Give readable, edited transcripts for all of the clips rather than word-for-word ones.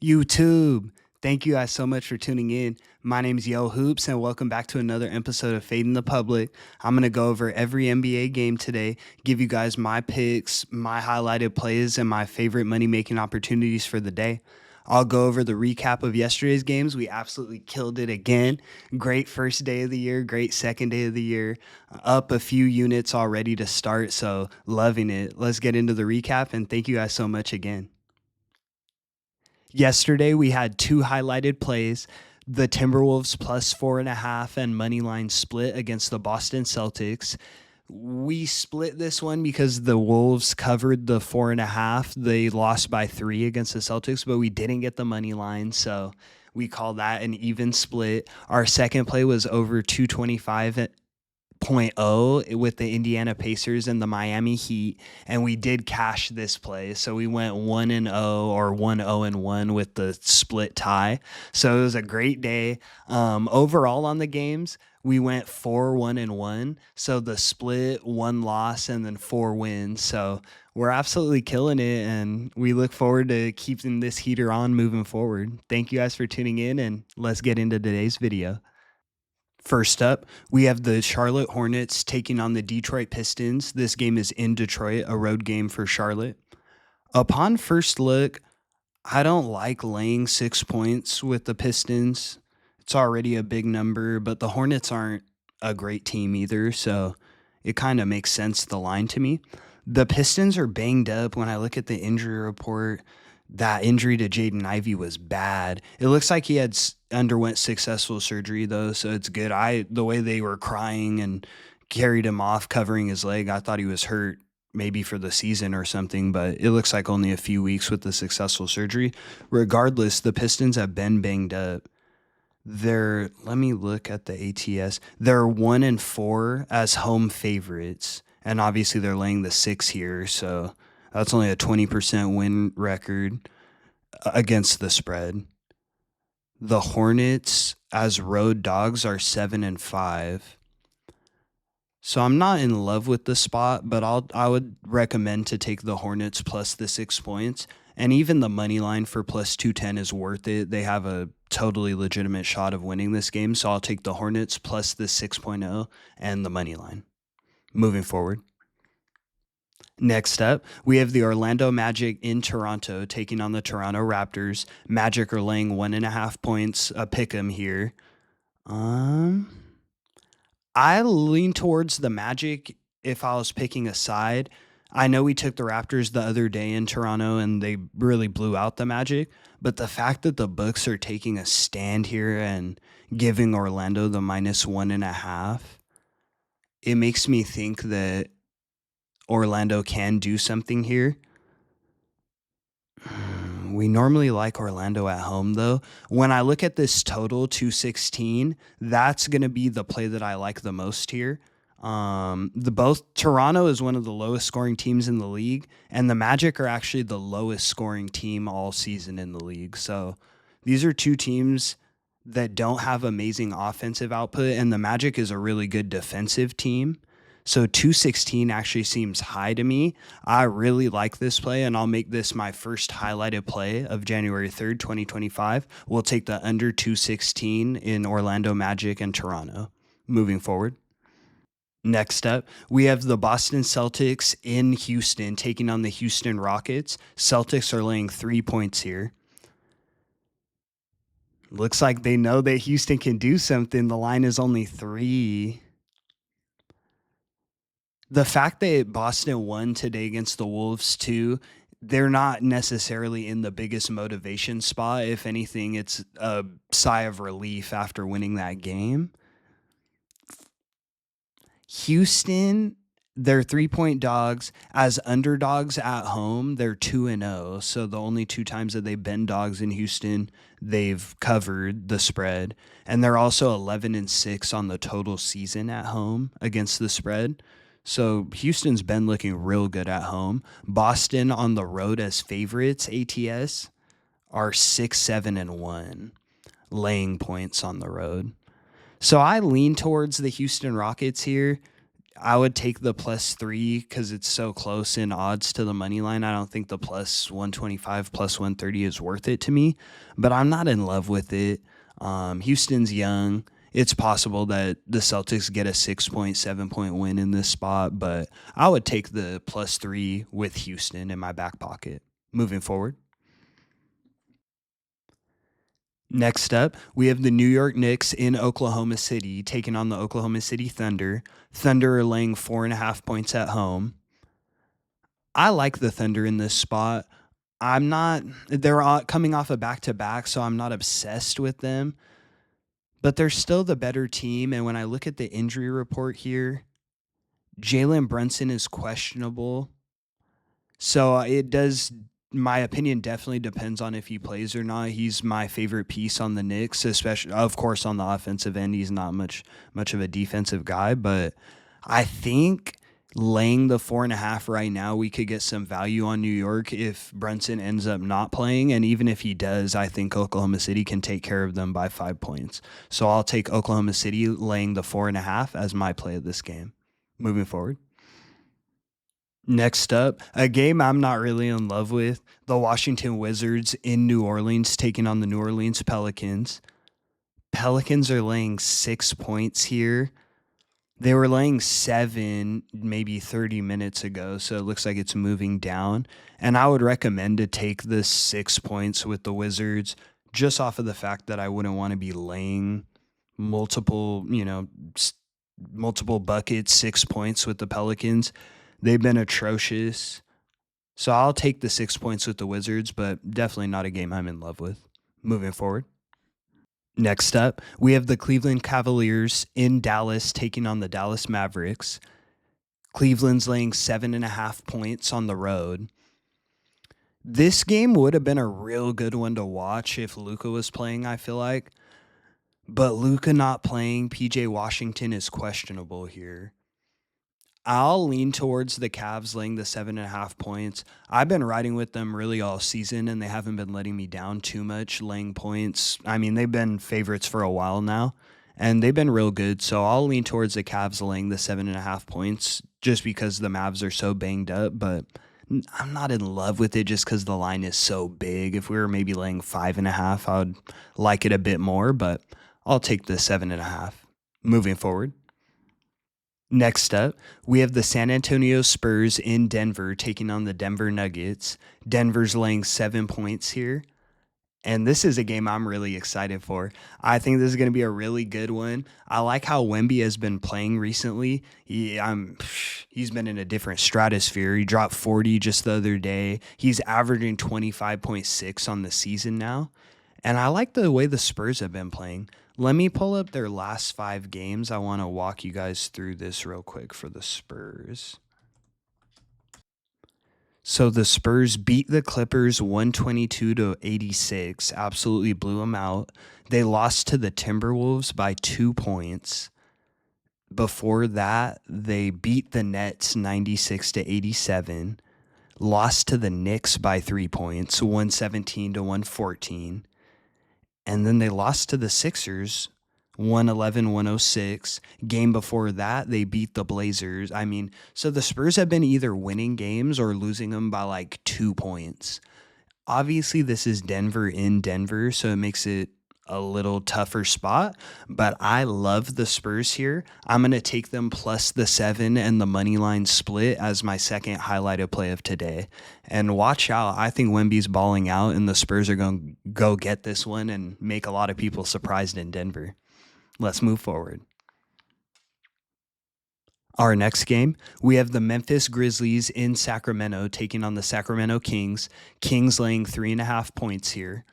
YouTube. Thank you guys so much for tuning in. My name is Yo Hoops, and welcome back to another episode of Fading the Public. I'm going to go over every NBA game today, give you guys my picks, my highlighted plays, and my favorite money making opportunities for the day. I'll go over the recap of yesterday's games. We absolutely killed it again. Great first day of the year, great second day of the year. Up a few units already to start, so loving it. Let's get into the recap, and thank you guys so much again. Yesterday, we had two highlighted plays: the Timberwolves plus 4.5 and money line split against the Boston Celtics. We split this one because the Wolves covered the 4.5. They lost by 3 against the Celtics, but we didn't get the money line. So we call that an even split. Our second play was over 225 with the Indiana Pacers and the Miami Heat, and we did cash this play. So we went 1-0 or 1-0-1 with the split tie. So it was a great day. Overall on the games, we went 4-1-1. So the split, one loss, and then 4 wins. So we're absolutely killing it, and we look forward to keeping this heater on moving forward. Thank you guys for tuning in, and let's get into today's video. First up, we have the Charlotte Hornets taking on the Detroit Pistons. This game is in Detroit, a road game for Charlotte. Upon first look, I don't like laying 6 points with the Pistons. It's already a big number, but the Hornets aren't a great team either, so it kind of makes sense, the line to me. The Pistons are banged up. When I look at the injury report, that injury to Jaden Ivey was bad. It looks like he had underwent successful surgery though, so it's good. The way they were crying and carried him off covering his leg, I thought he was hurt maybe for the season or something, but it looks like only a few weeks with the successful surgery. Regardless, the Pistons have been banged up. Let me look at the ATS. They're 1-4 as home favorites, and obviously they're laying the 6 here, so that's only a 20% win record against the spread. The Hornets as road dogs are 7-5. So I'm not in love with the spot, but I would recommend to take the Hornets plus the 6 points. And even the money line for plus 210 is worth it. They have a totally legitimate shot of winning this game. So I'll take the Hornets plus the 6.0 and the money line. Moving forward. Next up, we have the Orlando Magic in Toronto taking on the Toronto Raptors. Magic are laying 1.5 points, a pick 'em here. I lean towards the Magic if I was picking a side. I know we took the Raptors the other day in Toronto and they really blew out the Magic, but the fact that the books are taking a stand here and giving Orlando the minus 1.5, it makes me think that Orlando can do something here. We normally like Orlando at home, though. When I look at this total 216, that's going to be the play that I like the most here. The both Toronto is one of the lowest scoring teams in the league, and the Magic are actually the lowest scoring team all season in the league. So these are two teams that don't have amazing offensive output, and the Magic is a really good defensive team. So 216 actually seems high to me. I really like this play, and I'll make this my first highlighted play of January 3rd, 2025. We'll take the under 216 in Orlando Magic and Toronto. Moving forward. Next up, we have the Boston Celtics in Houston taking on the Houston Rockets. Celtics are laying 3 points here. Looks like they know that Houston can do something. The line is only 3. The fact that Boston won today against the Wolves too, they're not necessarily in the biggest motivation spot. If anything, it's a sigh of relief after winning that game. Houston, they're 3-point dogs. As underdogs at home, they're 2-0. So the only two times that they've been dogs in Houston, they've covered the spread. And they're also 11-6 on the total season at home against the spread. So Houston's been looking real good at home. Boston on the road as favorites, ATS, are 6-7-1, laying points on the road. So I lean towards the Houston Rockets here. I would take the +3 because it's so close in odds to the money line. I don't think the +125, +130 is worth it to me, but I'm not in love with it. Houston's young. It's possible that the Celtics get a 6 point, 7 point win in this spot, but I would take the +3 with Houston in my back pocket. Moving forward. Next up, we have the New York Knicks in Oklahoma City taking on the Oklahoma City Thunder. Thunder are laying 4.5 points at home. I like the Thunder in this spot. I'm not, they're coming off a back to back, so I'm not obsessed with them, but they're still the better team. And when I look at the injury report here, Jalen Brunson is questionable. So it does, my opinion definitely depends on if he plays or not. He's my favorite piece on the Knicks, especially, of course, on the offensive end. He's not much of a defensive guy, but I think laying the 4.5 right now, we could get some value on New York if Brunson ends up not playing. And even if he does, I think Oklahoma City can take care of them by 5 points. So I'll take Oklahoma City laying the 4.5 as my play of this game. Moving forward. Next up, a game I'm not really in love with, the Washington Wizards in New Orleans taking on the New Orleans Pelicans. Pelicans are laying 6 points here. They were laying 7 maybe 30 minutes ago, so it looks like it's moving down. And I would recommend to take the 6 points with the Wizards just off of the fact that I wouldn't want to be laying multiple, multiple buckets, 6 points with the Pelicans. They've been atrocious. So I'll take the 6 points with the Wizards, but definitely not a game I'm in love with. Moving forward. Next up, we have the Cleveland Cavaliers in Dallas taking on the Dallas Mavericks. Cleveland's laying 7.5 points on the road. This game would have been a real good one to watch if Luka was playing, I feel like. But Luka not playing, PJ Washington is questionable here. I'll lean towards the Cavs laying the 7.5 points. I've been riding with them really all season, and they haven't been letting me down too much laying points. I mean, they've been favorites for a while now, and they've been real good. So I'll lean towards the Cavs laying the 7.5 points just because the Mavs are so banged up. But I'm not in love with it just because the line is so big. If we were maybe laying 5.5, I would like it a bit more, but I'll take the 7.5. Moving forward. Next up, we have the San Antonio Spurs in Denver taking on the Denver Nuggets. Denver's laying 7 points here. And this is a game I'm really excited for. I think this is going to be a really good one. I like how Wemby has been playing recently. He's been in a different stratosphere. He dropped 40 just the other day. He's averaging 25.6 on the season now. And I like the way the Spurs have been playing. Let me pull up their last 5 games. I want to walk you guys through this real quick for the Spurs. So the Spurs beat the Clippers 122-86, absolutely blew them out. They lost to the Timberwolves by 2 points. Before that, they beat the Nets 96-87, lost to the Knicks by 3 points, 117-114. And then they lost to the Sixers 111-106. Game before that, they beat the Blazers. I mean, so the Spurs have been either winning games or losing them by like 2 points. Obviously, this is Denver in Denver, so it makes it a little tougher spot, but I love the Spurs here. I'm going to take them plus the 7 and the money line split as my second highlighted play of today. And watch out. I think Wemby's balling out and the Spurs are going to go get this one and make a lot of people surprised in Denver. Let's move forward. Our next game, we have the Memphis Grizzlies in Sacramento taking on the Sacramento Kings. Kings laying 3.5 points here.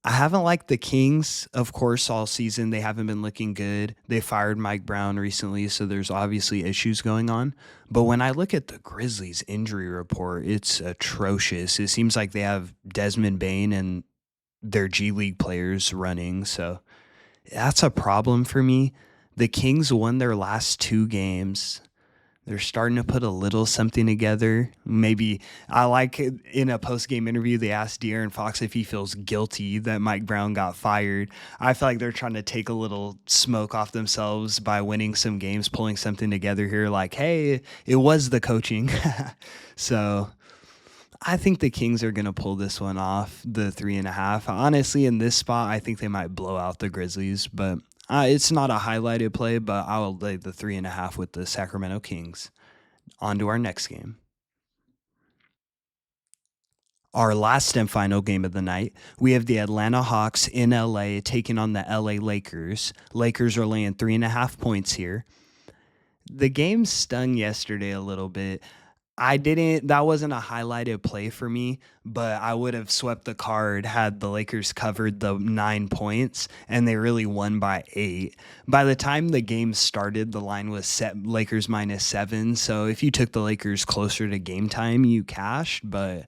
I haven't liked the Kings, of course, all season. They haven't been looking good. They fired Mike Brown recently, so there's obviously issues going on. But when I look at the Grizzlies injury report, it's atrocious. It seems like they have Desmond Bane and their G League players running, so that's a problem for me. The Kings won their last 2 games. They're starting to put a little something together. Maybe I like in a post game interview, they asked De'Aaron Fox if he feels guilty that Mike Brown got fired. I feel like they're trying to take a little smoke off themselves by winning some games, pulling something together here. Like, hey, it was the coaching. So I think the Kings are going to pull this one off, the 3.5. Honestly, in this spot, I think they might blow out the Grizzlies, but it's not a highlighted play, but I will lay the 3.5 with the Sacramento Kings. On to our next game. Our last and final game of the night, we have the Atlanta Hawks in LA taking on the LA Lakers. Lakers are laying 3.5 points here. The game stung yesterday a little bit. That wasn't a highlighted play for me, but I would have swept the card had the Lakers covered the 9 points and they really won by 8. By the time the game started, the line was set Lakers -7. So if you took the Lakers closer to game time, you cashed, but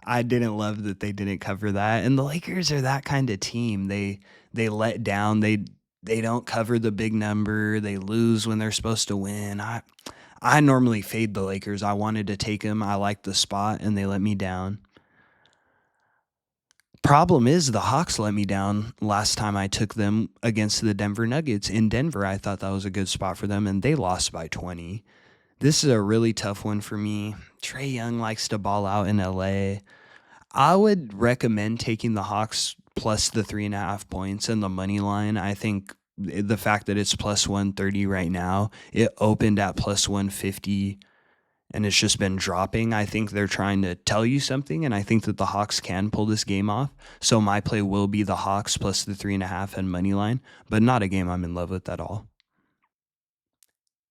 I didn't love that they didn't cover that. And the Lakers are that kind of team. They let down. They don't cover the big number. They lose when they're supposed to win. I normally fade the Lakers. I wanted to take them. I liked the spot, and they let me down. Problem is, the Hawks let me down last time I took them against the Denver Nuggets. In Denver, I thought that was a good spot for them, and they lost by 20. This is a really tough one for me. Trae Young likes to ball out in LA. I would recommend taking the Hawks plus the 3.5 points and the money line. I think the fact that it's plus 130 right now, it opened at plus 150 and it's just been dropping. I think they're trying to tell you something, and I think that the Hawks can pull this game off. So my play will be the Hawks plus the 3.5 and money line, but not a game I'm in love with at all.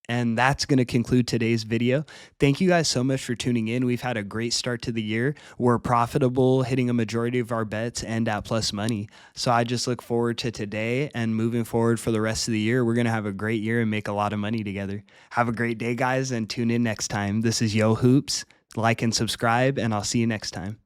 And that's going to conclude today's video. Thank you guys so much for tuning in. We've had a great start to the year. We're profitable, hitting a majority of our bets and at plus money. So I just look forward to today and moving forward for the rest of the year. We're going to have a great year and make a lot of money together. Have a great day, guys, and tune in next time. This is Yo Hoops. Like and subscribe, and I'll see you next time.